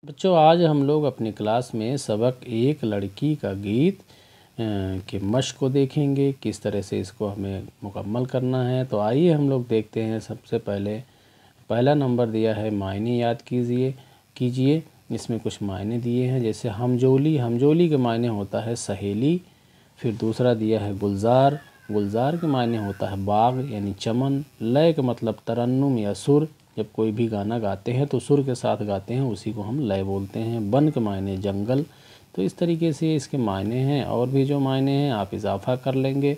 बच्चों, आज हम लोग अपनी क्लास में सबक एक लड़की का गीत के मश्क को देखेंगे। किस तरह से इसको हमें मुकम्मल करना है। तो आइए हम लोग देखते हैं। सबसे पहले पहला नंबर दिया है मायने याद कीजिए। इसमें कुछ मायने दिए हैं, जैसे हमजोली। हमजोली के मायने होता है सहेली। फिर दूसरा दिया है गुलजार। गुलजार के मायने होता है बाग यानी चमन। लय का मतलब तरन्नुम या सुर। जब कोई भी गाना गाते हैं तो सुर के साथ गाते हैं, उसी को हम लय बोलते हैं। बन के मायने जंगल। तो इस तरीके से इसके मायने हैं। और भी जो मायने हैं आप इजाफा कर लेंगे।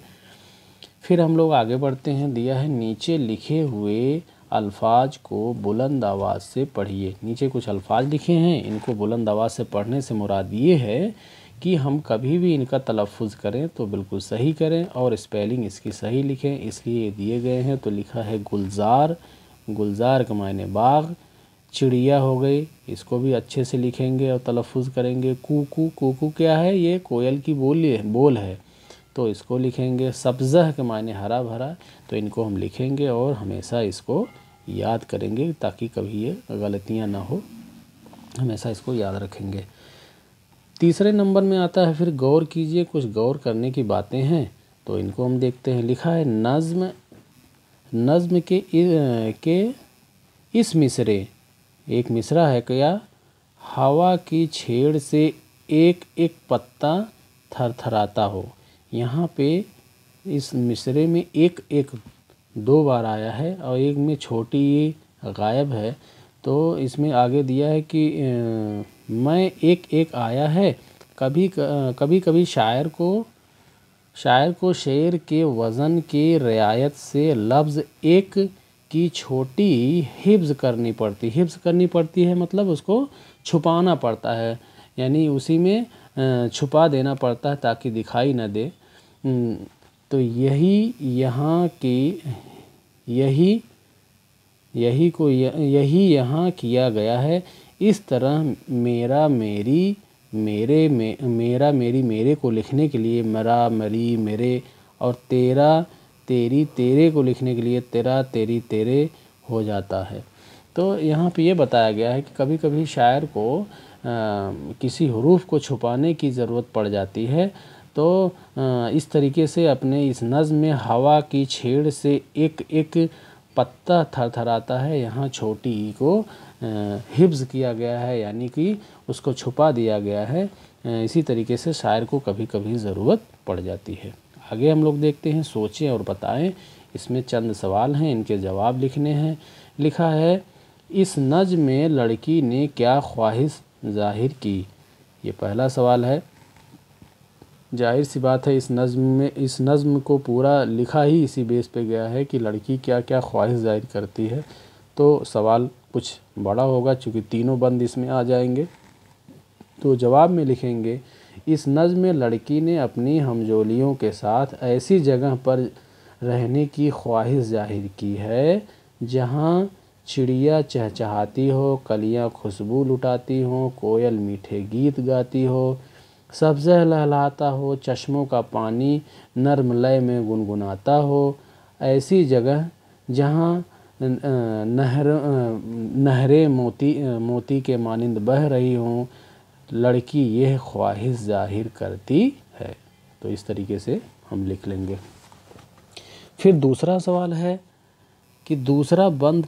फिर हम लोग आगे बढ़ते हैं। दिया है नीचे लिखे हुए अल्फाज को बुलंद आवाज़ से पढ़िए। नीचे कुछ अल्फाज लिखे हैं, इनको बुलंद आवाज़ से पढ़ने से मुराद ये है कि हम कभी भी इनका तलफ़ुज़ करें तो बिल्कुल सही करें और स्पेलिंग इसकी सही लिखें, इसलिए दिए गए हैं। तो लिखा है गुलजार। गुलजार के मायने बाग। चिड़िया हो गई, इसको भी अच्छे से लिखेंगे और तलफ़ुज़ करेंगे। कूकू। कूकू क्या है? ये कोयल की बोल है, तो इसको लिखेंगे। सब्ज़ह के मायने हरा भरा, तो इनको हम लिखेंगे और हमेशा इसको याद करेंगे ताकि कभी ये गलतियां ना हो। हमेशा इसको याद रखेंगे। तीसरे नंबर में आता है फिर गौर कीजिए। कुछ गौर करने की बातें हैं, तो इनको हम देखते हैं। लिखा है नज़्म। नज़्म के इस मिसरे, एक मिसरा है क्या? हवा की छेड़ से एक एक पत्ता थरथराता हो। यहाँ पे इस मिसरे में एक एक 2 बार आया है और एक में छोटी गायब है। तो इसमें आगे दिया है कि मैं एक एक आया है। कभी कभी शायर को शेर के वज़न की रियायत से लफ्ज़ एक की छोटी हिफ्ज़ करनी पड़ती है, मतलब उसको छुपाना पड़ता है, यानी उसी में छुपा देना पड़ता है ताकि दिखाई न दे। तो यही यहाँ किया गया है। इस तरह मेरा मेरी को लिखने के लिए मरा मरी मेरे, और तेरा तेरी तेरे को लिखने के लिए तेरा तेरी तेरे हो जाता है। तो यहाँ पे ये बताया गया है कि कभी कभी शायर को किसी हुरूफ को छुपाने की ज़रूरत पड़ जाती है। तो इस तरीके से अपने इस नज़्म में हवा की छेड़ से एक एक पत्ता थरथराता है, यहाँ छोटी ई को हिफ्ज़ किया गया है, यानी कि उसको छुपा दिया गया है। इसी तरीके से शायर को कभी कभी ज़रूरत पड़ जाती है। आगे हम लोग देखते हैं। सोचें और बताएं। इसमें चंद सवाल हैं, इनके जवाब लिखने हैं। लिखा है इस नज़्म में लड़की ने क्या ख्वाहिश ज़ाहिर की। ये पहला सवाल है। जाहिर सी बात है, इस नज़्म को पूरा लिखा ही इसी बेस पे गया है कि लड़की क्या क्या ख्वाहिश ज़ाहिर करती है। तो सवाल कुछ बड़ा होगा, चूँकि तीनों बंद इसमें आ जाएंगे। तो जवाब में लिखेंगे इस नज़्म में लड़की ने अपनी हमजोलियों के साथ ऐसी जगह पर रहने की ख्वाहिश ज़ाहिर की है जहाँ चिड़िया चहचहाती हो, कलियाँ खुशबू लुटाती हों, कोयल मीठे गीत गाती हो, सब्ज़ह लहलहाता हो, चश्मों का पानी नर्म लय में गुनगुनाता हो। ऐसी जगह जहाँ नहरें मोती के मानिंद बह रही हों, लड़की यह ख्वाहिश ज़ाहिर करती है। तो इस तरीके से हम लिख लेंगे। फिर दूसरा सवाल है कि दूसरा बंद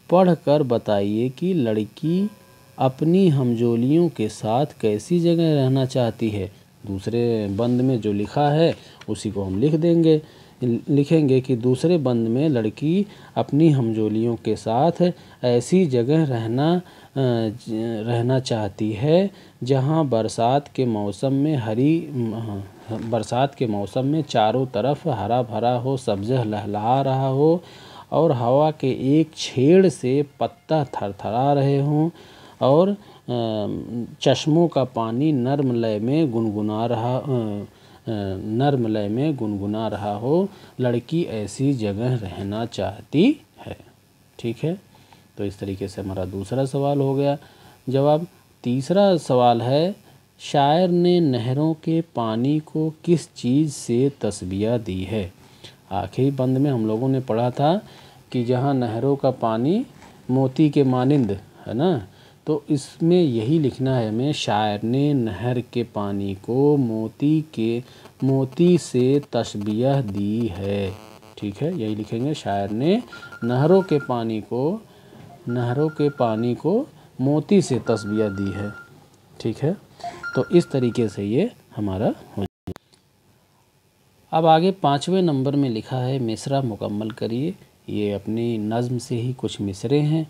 पढ़कर बताइए कि लड़की अपनी हमजोलियों के साथ कैसी जगह रहना चाहती है। दूसरे बंद में जो लिखा है उसी को हम लिखेंगे कि दूसरे बंद में लड़की अपनी हमजोलियों के साथ ऐसी जगह रहना चाहती है जहां बरसात के मौसम में चारों तरफ हरा भरा हो, सब्ज़ह लहलहा रहा हो और हवा के एक छेड़ से पत्ता थरथरा रहे हों और चश्मों का पानी नर्म लय में गुनगुना रहा हो। लड़की ऐसी जगह रहना चाहती है। ठीक है, तो इस तरीके से हमारा दूसरा सवाल हो गया जवाब। तीसरा सवाल है शायर ने नहरों के पानी को किस चीज़ से तस्बिया दी है। आखिरी बंद में हम लोगों ने पढ़ा था कि जहाँ नहरों का पानी मोती के मानिंद है ना। तो इसमें यही लिखना है हमें, शायर ने नहर के पानी को मोती से तशबीह दी है। ठीक है, यही लिखेंगे, शायर ने नहरों के पानी को मोती से तशबीह दी है। ठीक है, तो इस तरीके से ये हमारा हो जाए। अब आगे 5वें नंबर में लिखा है मिसरा मुकम्मल करिए। ये अपनी नज़्म से ही कुछ मिसरे हैं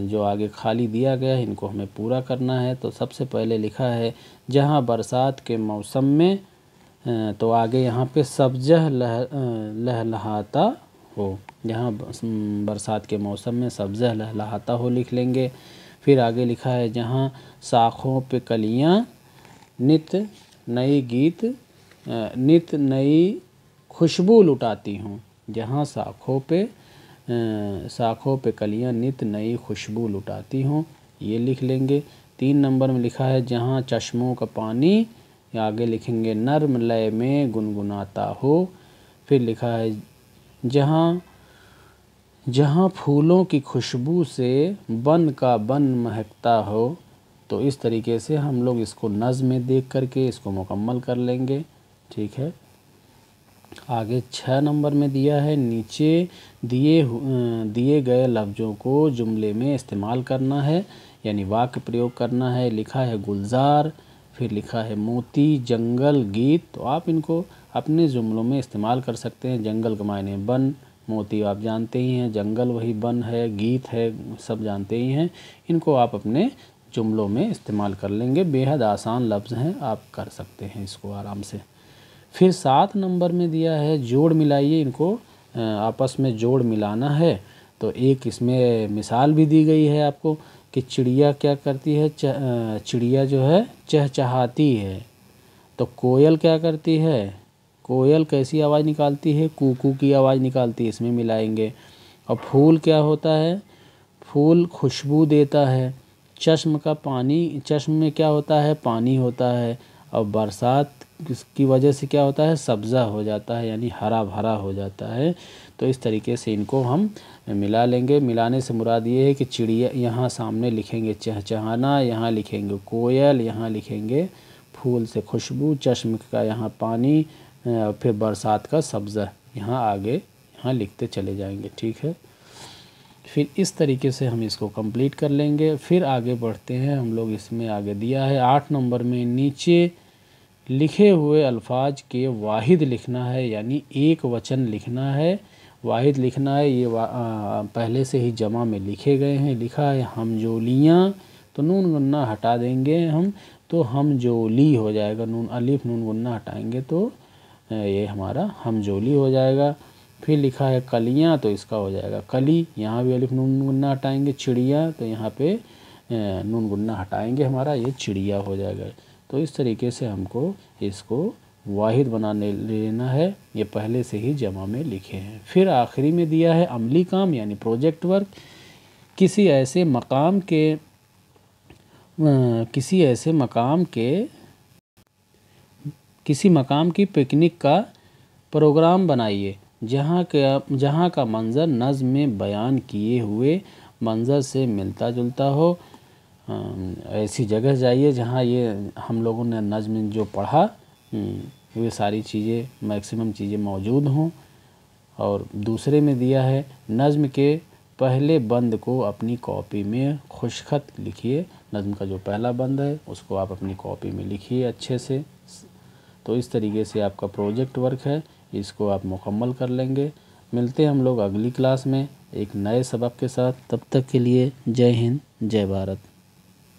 जो आगे खाली दिया गया है, इनको हमें पूरा करना है। तो सबसे पहले लिखा है जहाँ बरसात के मौसम में, तो आगे यहाँ पे सब्ज़ह लहलहाता हो, जहाँ बरसात के मौसम में सब्ज़ह लहलहाता हो लिख लेंगे। फिर आगे लिखा है जहाँ शाखों पे कलियाँ नित नई खुशबू लुटाती हूँ, जहाँ शाखों पे कलियाँ नित नई खुशबू लुटाती हूँ, ये लिख लेंगे। 3 नंबर में लिखा है जहाँ चश्मों का पानी, आगे लिखेंगे नर्म लय में गुनगुनाता हो। फिर लिखा है जहाँ फूलों की खुशबू से बन का बन महकता हो। तो इस तरीके से हम लोग इसको नज़्म में देख करके इसको मुकम्मल कर लेंगे। ठीक है, आगे 6 नंबर में दिया है नीचे दिए गए लफ्ज़ों को जुमले में इस्तेमाल करना है, यानी वाक्य प्रयोग करना है। लिखा है गुलजार, फिर लिखा है मोती, जंगल, गीत। तो आप इनको अपने जुमलों में इस्तेमाल कर सकते हैं। जंगल का मायने वन, मोती आप जानते ही हैं, जंगल वही वन है, गीत है, सब जानते ही हैं। इनको आप अपने जुमलों में इस्तेमाल कर लेंगे। बेहद आसान लफ्ज़ हैं, आप कर सकते हैं इसको आराम से। फिर 7 नंबर में दिया है जोड़ मिलाइए, इनको आपस में जोड़ मिलाना है। तो एक इसमें मिसाल भी दी गई है आपको कि चिड़िया क्या करती है, चिड़िया जो है चहचहाती है। तो कोयल क्या करती है, कोयल कैसी आवाज़ निकालती है, कूकू की आवाज़ निकालती है, इसमें मिलाएंगे। और फूल क्या होता है, फूल खुशबू देता है। चश्म में क्या होता है, पानी होता है। और बरसात की वजह से क्या होता है, सब्ज़ा हो जाता है, यानी हरा भरा हो जाता है। तो इस तरीके से इनको हम मिला लेंगे। मिलाने से मुराद ये है कि चिड़िया यहाँ सामने लिखेंगे चहचहाना, यहाँ लिखेंगे कोयल, यहाँ लिखेंगे फूल से खुशबू, चश्म का यहाँ पानी, फिर बरसात का सब्ज़ा यहाँ आगे यहाँ लिखते चले जाएंगे। ठीक है, फिर इस तरीके से हम इसको कंप्लीट कर लेंगे। फिर आगे बढ़ते हैं हम लोग। इसमें आगे दिया है 8 नंबर में नीचे लिखे हुए अल्फाज के वाहिद लिखना है, यानी एक वचन लिखना है, वाहिद लिखना है। ये पहले से ही जमा में लिखे गए हैं। लिखा है हमजोलियाँ, तो नून गुन्ना हटा देंगे हम, तो हमजोली हो जाएगा। नून अलिफ नून गुन्ना हटाएंगे तो ये हमारा हमजोली हो जाएगा। फिर लिखा है कलियाँ, तो इसका हो जाएगा कली, यहाँ भी अलिफ नून गुन्ना हटाएंगे। चिड़िया, तो यहाँ पे नून गुन्ना हटाएंगे, हमारा ये चिड़िया हो जाएगा। तो इस तरीके से हमको इसको वाहिद बनाने लेना है, ये पहले से ही जमा में लिखे हैं। फिर आखिरी में दिया है अमली काम, यानी प्रोजेक्ट वर्क। किसी ऐसे मकाम की पिकनिक का प्रोग्राम बनाइए जहाँ का मंज़र नज़्म में बयान किए हुए मंज़र से मिलता जुलता हो। ऐसी जगह जाइए जहाँ ये हम लोगों ने नज़्म में जो पढ़ा वे सारी चीज़ें, मैक्सिमम चीज़ें मौजूद हों। और दूसरे में दिया है नज़्म के पहले बंद को अपनी कॉपी में खुशखत लिखिए। नज़्म का जो पहला बंद है उसको आप अपनी कॉपी में लिखिए अच्छे से। तो इस तरीके से आपका प्रोजेक्ट वर्क है, इसको आप मुकम्मल कर लेंगे। मिलते हैं हम लोग अगली क्लास में एक नए सबक के साथ। तब तक के लिए जय हिंद, जय भारत।